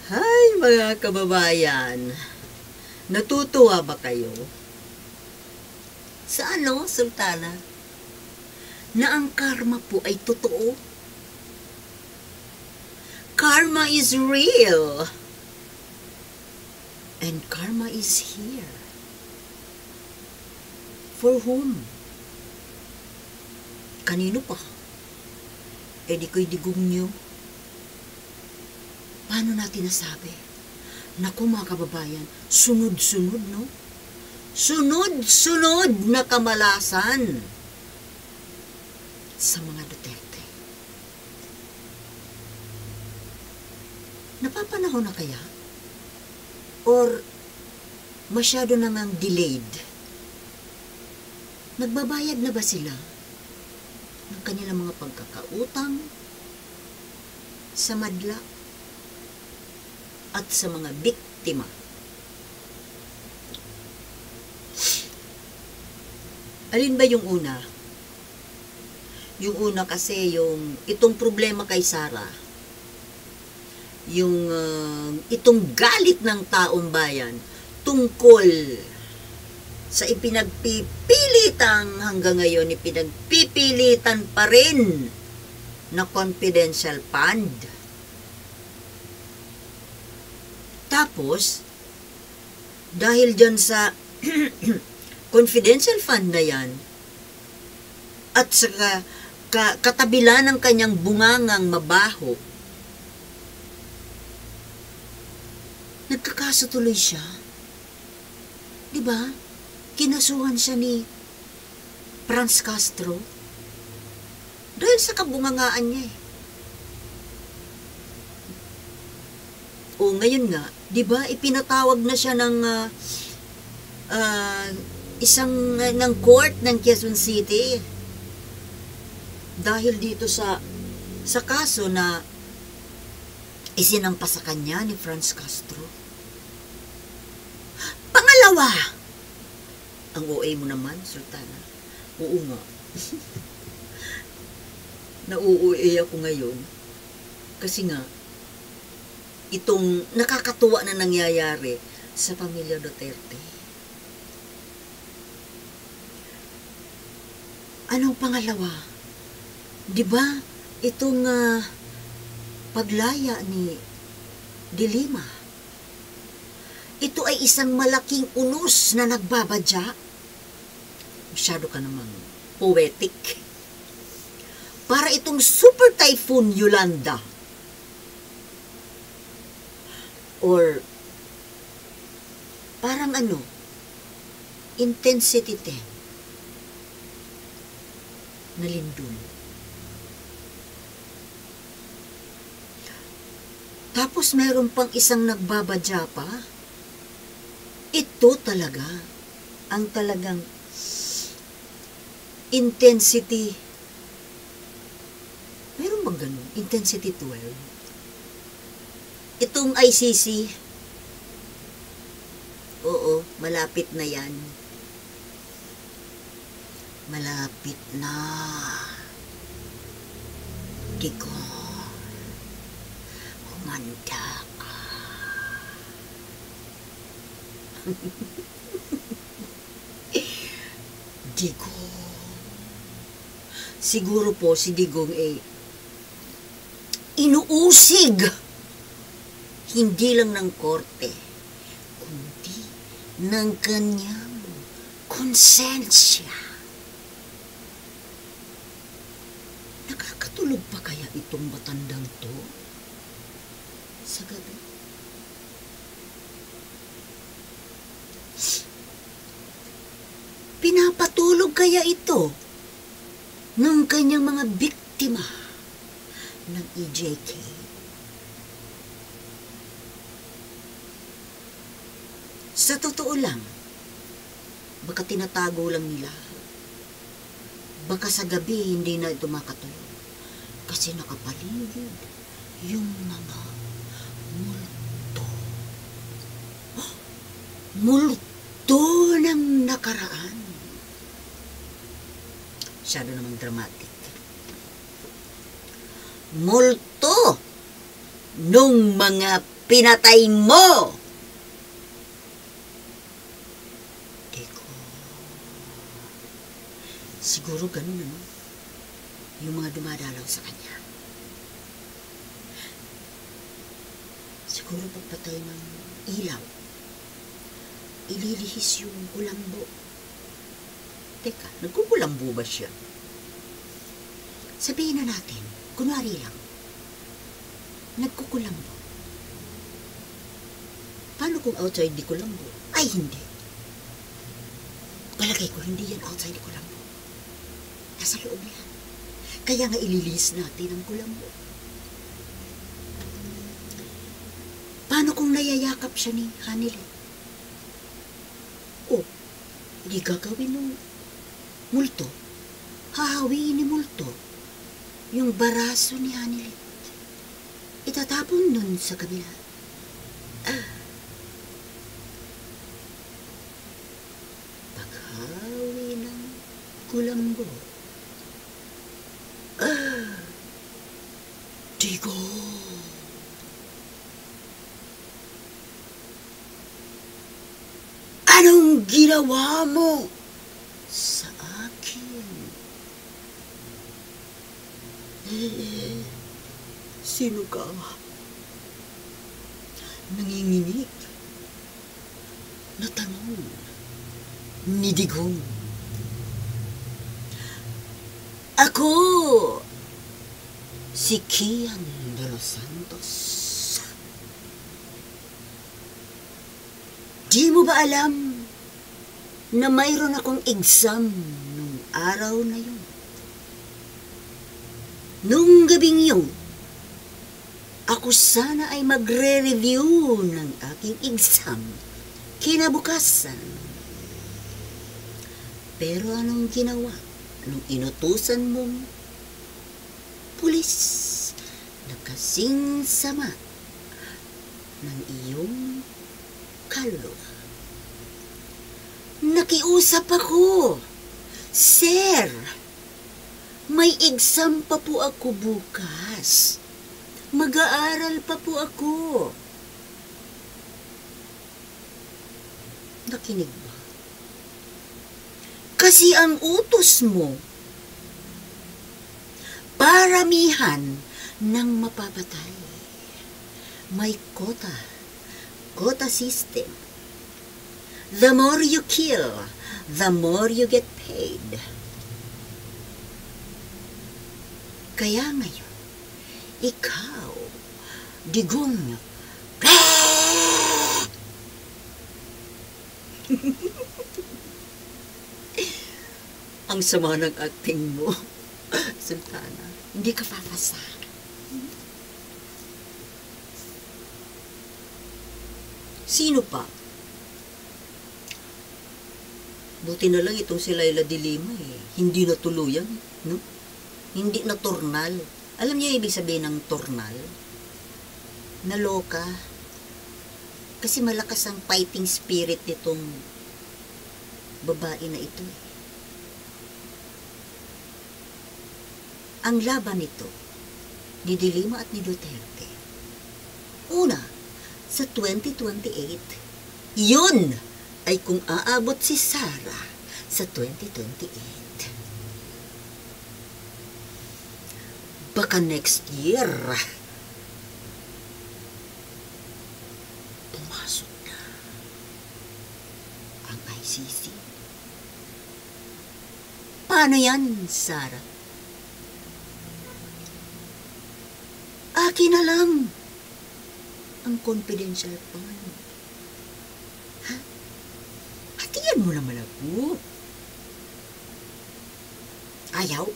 Hi mga kababayan, natutuwa ba kayo? Sa ano, Sultana? Na ang karma po ay totoo? Karma is real. And karma is here. For whom? Kanino pa? Eh di ko'y digong nyo. Paano natin nasabi? Naku mga kababayan, sunod-sunod, no? Sunod-sunod na kamalasan sa mga Duterte. Napapanahon na kaya? Or masyado na ngang delayed? Nagbabayad na ba sila ng kanilang mga pagkakautang sa madla at sa mga biktima? Alin ba yung una? Yung una kasi itong problema kay Sara, itong galit ng taong bayan tungkol sa ipinagpipilitang hanggang ngayon, ipinagpipilitan pa rin na confidential fund. Tapos, dahil dyan sa confidential fund na yan, at sa katabila ng kanyang bungangang mabaho, nagkakaso tuloy siya. Diba? Kinasuhan siya ni Franz Castro dahil sa kabungangaan niya eh. O ngayon nga, di ba ipinatawag na siya ng ng court ng Quezon City dahil dito sa kaso na isinampa sa kanya ni Franz Castro. Pangalawa, ang OA mo naman, Sultana. Oo nga. Na-OA ako ngayon kasi nga itong nakakatuwa na nangyayari sa pamilya Duterte. Anong pangalawa? Diba itong paglaya ni De Lima? Ito ay isang malaking unos na nagbabadya. Masyado ka namang poetic. Para itong Super Typhoon Yolanda. Or parang intensity 10 na lindol. Tapos mayroon pang isang nagbabadya pa. Ito talaga ang talagang intensity. Mayroon bang ganun? Intensity 12. Itong ICC, oo, malapit na yan. Malapit na. Digong, humanda ka. Digong. Siguro po si Digong inuusig hindi lang ng korte, kundi ng kanyang konsensya. Nakakatulog pa kaya itong matandang to sa gabi? Pinapatulog kaya ito ng kanyang mga biktima ng EJK? Sa totoo lang, baka tinatago lang nila. Baka sa gabi hindi na ito makatulog kasi nakapaligid yung mga multo. Multo ng nakaraan. Masyado namang dramatic. Multo multo nung mga pinatay mo. Teko, siguro ganun ano, yung mga dumadalaw sa kanya. Siguro pagpatay ng ilaw, ililihis yung kulambo. Teka, nagkukulambo ba siya? Sabihin na natin, kunwari lang, nagkukulambo. Paano kung outside di kulambo? Ay, hindi. Palagay ko, hindi yan outside di kulambo. Nasa loob yan. Kaya nga ililihis natin ang kulambo. Paano kung nayayakap siya ni Hanilet? O, hindi gagawin ng multo. Hahawiin ni multo yung baraso ni Hanilet. Itatapon nun sa kabila. Paghawi ng kulambo. Tigo! Anong ginawa mo sa akin? Sino ka? Nanginginig na tanong ni Digong. Ako, si Kian de los Santos. Di mo ba alam na mayroon akong exam nung araw na yun? Nung gabing yun, ako sana ay magre-review ng aking exam kinabukasan. Pero anong ginawa nung inutusan mong pulis na kasing sama ng iyong kaluluwa? Nakiusap ako, Sir, may exam pa po ako bukas. Mag-aaral pa po ako. Nakinig ba? Kasi ang utos mo, paramihan ng mapapatay. May quota system. The more you kill, the more you get paid. Kaya ngayon, ikaw, Digong, ang sama ng acting mo, Sultana. Hindi ka papasa. Sino pa? Buti na lang itong si Laila de Lima hindi na tuluyan, no? Hindi na tornal. Alam niyo yung ibig sabihin ng tornal? Naloka. Kasi malakas ang fighting spirit nitong babae na ito. Ang laban nito, ni de Lima at ni Duterte. Una, sa 2028, yun ay kung aabot si Sara sa 2028. Baka next year, pumasok na ang ICC. Paano yan, Sara? Akin na lang ang confidential fund. Ha? Hatiyan mo naman ako. Ayaw?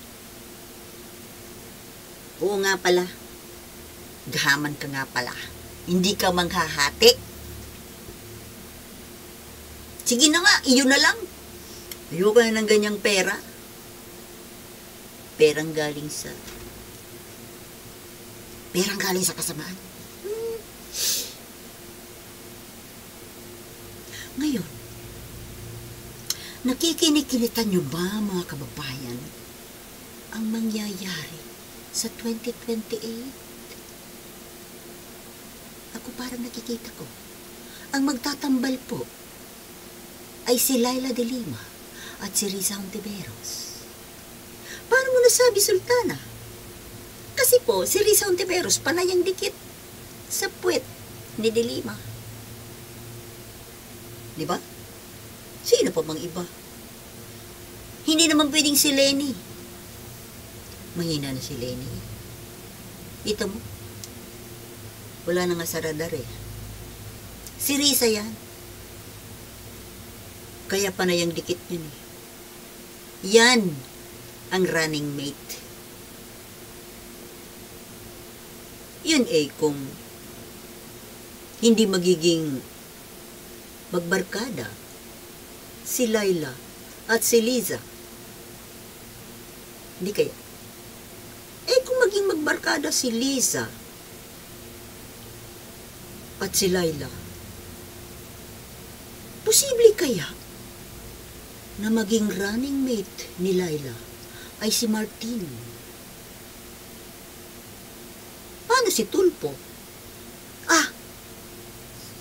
Oo nga pala. Gahaman ka nga pala. Hindi ka manghahati. Sige na nga, iyon na lang. Ayoko na ng ganyang pera. Perang galing sa kasamaan. Ngayon, nakikinikitan niyo ba, mga kababayan, ang mangyayari sa 2028? ko parang nakikita ko. Ang magtatambal po ay si Laila de Lima at si Risa Ontiveros. Paano mo nasabi, Sultana? Kasi po, si Risa Ontiveros panay ang dikit sa puwet ni de Lima. Di ba? Sino pa mang iba? Hindi naman pwedeng si Lenny. Mahina na si Lenny. Ito mo, wala na nga sa radar eh. Si Risa yan. Kaya panay ang dikit yun eh. Yan ang running mate. Yun eh kung hindi magiging magbarkada si Laila at si Liza. Hindi kaya. Eh kung maging magbarkada si Liza at si Laila, posible kaya na maging running mate ni Laila ay si Martin? Paano si Tulpo?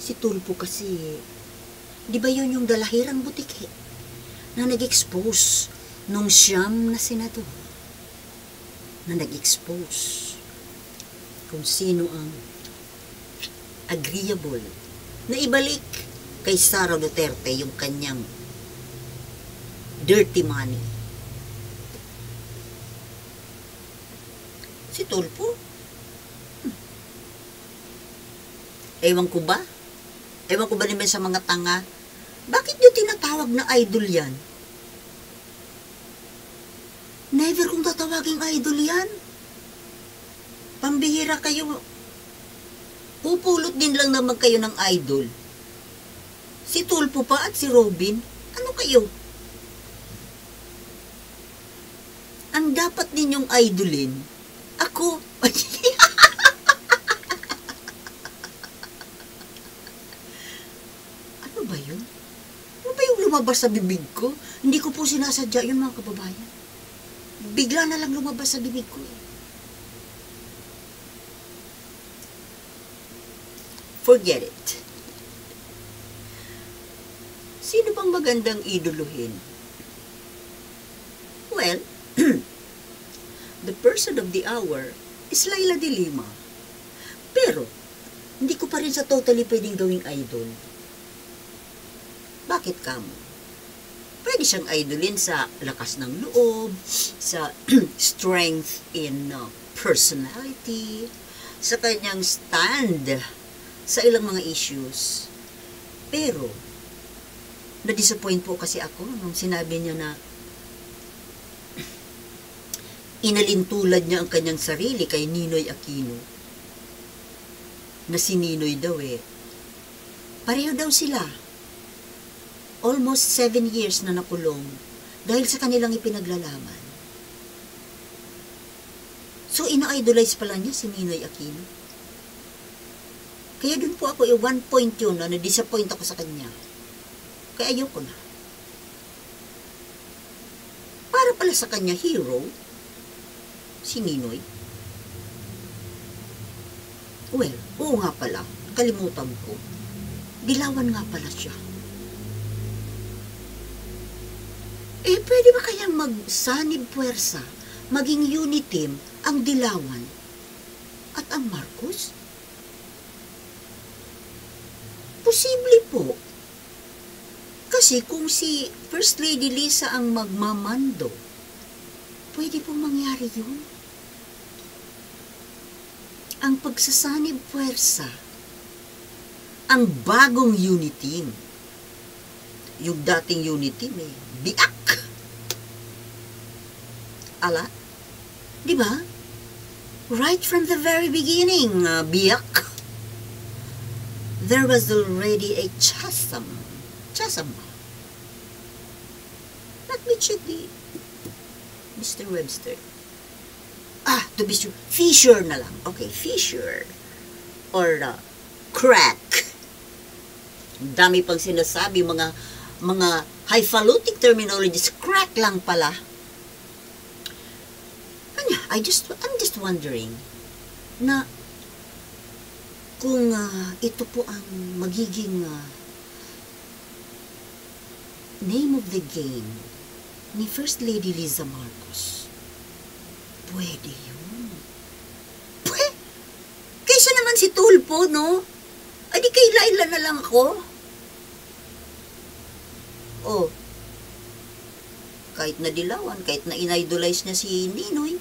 Si Tulpo kasi, di ba yun yung dalahirang butike na nag-expose nung siyam na senador? Na nag-expose kung sino ang agreeable na ibalik kay Sara Duterte yung kanyang dirty money. Si Tulpo? Ewan ko ba? Ewan ko ba naman sa mga tanga? Bakit nyo tinatawag na idol yan? Never kong tatawaging idol yan. Pambihira kayo. Pupulot din lang naman kayo ng idol. Si Tulpo pa at si Robin, ano kayo? Ang dapat ninyong idolin, ako. Ano ba yun? Ano ba yung lumabas sa bibig ko? Hindi ko po sinasadya yun, mga kababayan. Bigla na lang lumabas sa bibig ko eh. Forget it. Sino bang magandang idoluhin? Well, the person of the hour is Laila de Lima. Pero, hindi ko pa rin sa totally pwedeng gawing idol. Bakit kamo? Pwede siyang idolin sa lakas ng loob, sa strength in personality, sa kanyang stand sa ilang mga issues. Pero, na-disappoint po kasi ako nung sinabi niya na inalintulad niya ang kanyang sarili kay Ninoy Aquino. Na si Ninoy daw pareho daw sila. Almost 7 years na nakulong dahil sa kanilang ipinaglalaban. So, ina-idolize pala niya si Ninoy Aquino. Kaya dun po ako, 1 point yun na na-disappoint ako sa kanya. Kaya ayoko na. Para pala sa kanya hero, si Ninoy. Well, oo nga pala, kalimutan ko. Dilawan nga pala siya. Pwede ba kayang magsanib puwersa, maging unit team, ang Dilawan at ang Marcos? Posible po. Kasi kung si First Lady Lisa ang magmamando, pwede pong mangyari yun. Ang pagsasanib puwersa, ang bagong unit team. Yung dating unit team biak. Ala, di ba? Right from the very beginning, biak. There was already a chasm. Let me check the Mr. Webster. To be sure, fissure na lang. Okay, fissure. Or crack. Dami pang sinasabi, mga highfalutin terminologies. Crack lang pala. I'm just wondering na kung ito po ang magiging name of the game ni First Lady Liza Marcos, pwede yun. Kaysa naman si Tulfo, no? Adi kay Laila na lang ako. Oh, kahit na dilawan, kahit na inidolize niya si Ninoy,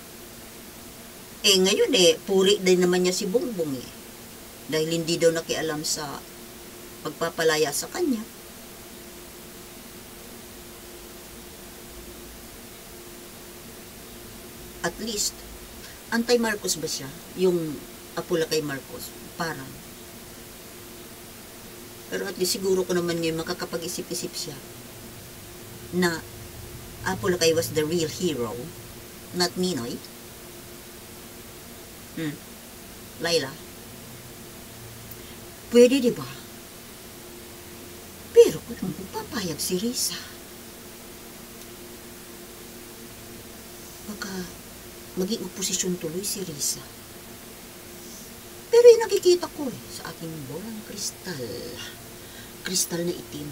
ngayon puri din naman niya si Bongbong dahil hindi daw nakialam sa pagpapalaya sa kanya. At least, anti-Marcos ba siya? Yung apula kay Marcos, parang. Pero at least siguro ko naman ngayon makakapag-isip-isip siya na Apolacay was the real hero, not Ninoy. Laila. Pwede, di ba? Pero kung papayag si Risa, baka maging oposisyon tuloy si Risa. Pero yung nakikita ko sa aking bolang kristal na itim,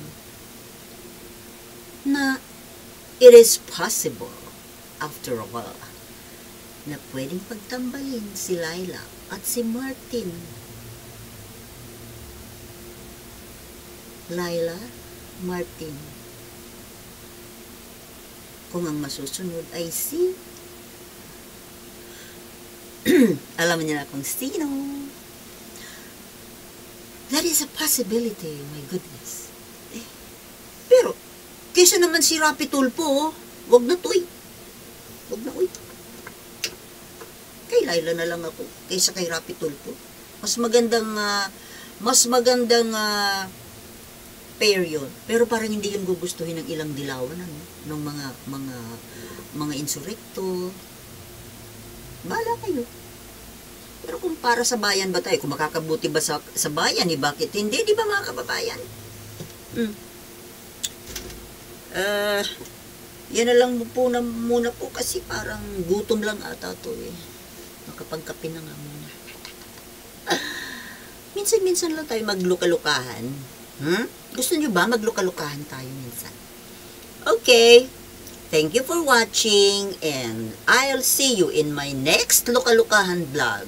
na it is possible, after all, na pwedeng pagtambalin si Laila at si Martin. Laila, Martin. Kung ang masusunod ay si... alam niyo na kung sino. That is a possibility, my goodness. Pero, kaysa naman si Rapi Tulfo, wag na to Wag na Kay Laila na lang ako, kaysa kay Rapi Tulfo. Mas magandang pair yun. Pero parang hindi yun gugustuhin ng ilang dilawan, ng mga insurekto. Bahala kayo. Pero kung para sa bayan ba tayo, kung makakabuti ba sa bayan, bakit hindi? Di ba mga kababayan? Yan na lang po muna po kasi parang gutom lang ata to Makapagkape na nga muna. Minsan-minsan lang tayo magluka-lukahan. Gusto nyo ba magluka-lukahan tayo minsan? Okay. Thank you for watching and I'll see you in my next luka-lukahan vlog.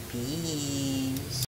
Peace.